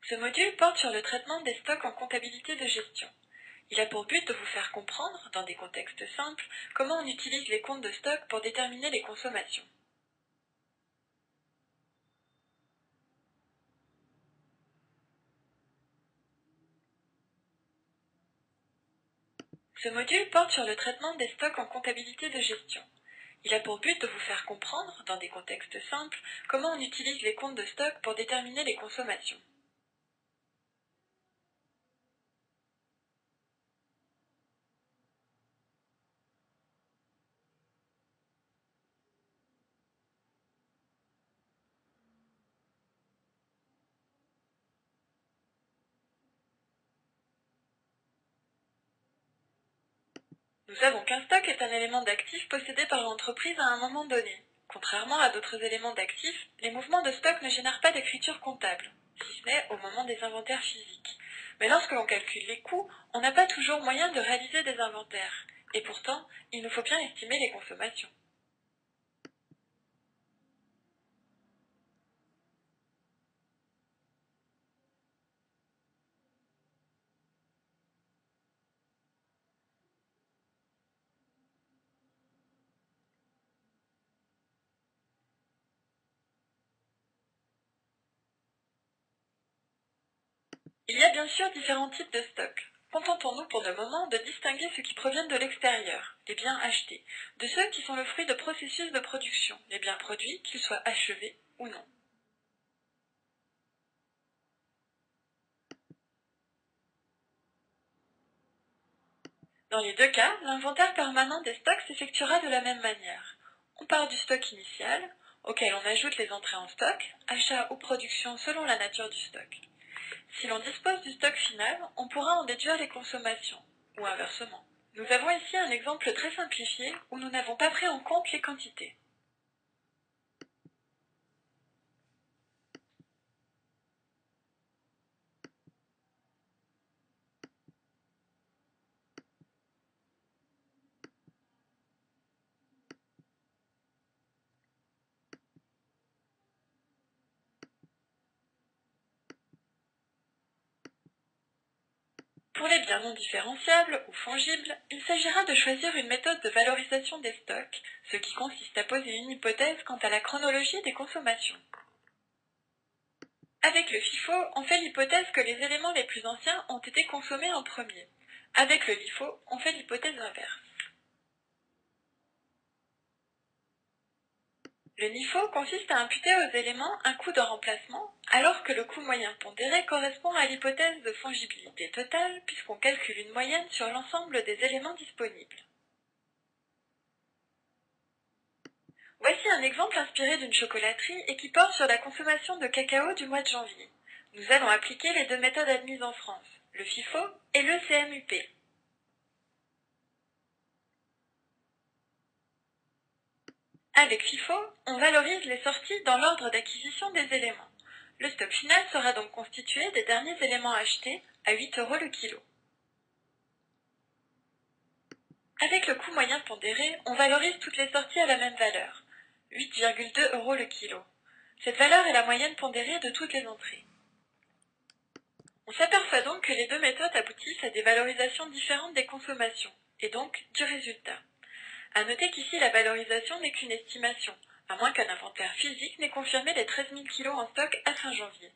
Ce module porte sur le traitement des stocks en comptabilité de gestion. Il a pour but de vous faire comprendre, dans des contextes simples, comment on utilise les comptes de stock pour déterminer les consommations. Ce module porte sur le traitement des stocks en comptabilité de gestion. Il a pour but de vous faire comprendre, dans des contextes simples, comment on utilise les comptes de stock pour déterminer les consommations. Nous savons qu'un stock est un élément d'actif possédé par l'entreprise à un moment donné. Contrairement à d'autres éléments d'actifs, les mouvements de stock ne génèrent pas d'écriture comptable, si ce n'est au moment des inventaires physiques. Mais lorsque l'on calcule les coûts, on n'a pas toujours moyen de réaliser des inventaires. Et pourtant, il nous faut bien estimer les consommations. Il y a bien sûr différents types de stocks. Contentons-nous pour le moment de distinguer ceux qui proviennent de l'extérieur, les biens achetés, de ceux qui sont le fruit de processus de production, les biens produits, qu'ils soient achevés ou non. Dans les deux cas, l'inventaire permanent des stocks s'effectuera de la même manière. On part du stock initial, auquel on ajoute les entrées en stock, achat ou production selon la nature du stock. Si l'on dispose du stock final, on pourra en déduire les consommations, ou inversement. Nous avons ici un exemple très simplifié où nous n'avons pas pris en compte les quantités. Pour les biens non différenciables ou fongibles, il s'agira de choisir une méthode de valorisation des stocks, ce qui consiste à poser une hypothèse quant à la chronologie des consommations. Avec le FIFO, on fait l'hypothèse que les éléments les plus anciens ont été consommés en premier. Avec le LIFO, on fait l'hypothèse inverse. Le NIFO consiste à imputer aux éléments un coût de remplacement, alors que le coût moyen pondéré correspond à l'hypothèse de fongibilité totale, puisqu'on calcule une moyenne sur l'ensemble des éléments disponibles. Voici un exemple inspiré d'une chocolaterie et qui porte sur la consommation de cacao du mois de janvier. Nous allons appliquer les deux méthodes admises en France, le FIFO et le CMUP. Avec FIFO, on valorise les sorties dans l'ordre d'acquisition des éléments. Le stock final sera donc constitué des derniers éléments achetés à 8 € le kilo. Avec le coût moyen pondéré, on valorise toutes les sorties à la même valeur, 8,2 € le kilo. Cette valeur est la moyenne pondérée de toutes les entrées. On s'aperçoit donc que les deux méthodes aboutissent à des valorisations différentes des consommations, et donc du résultat. À noter qu'ici la valorisation n'est qu'une estimation, à moins qu'un inventaire physique n'ait confirmé les 13 000 kg en stock à fin janvier.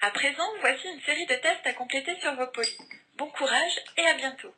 À présent, voici une série de tests à compléter sur vos polis. Bon courage et à bientôt!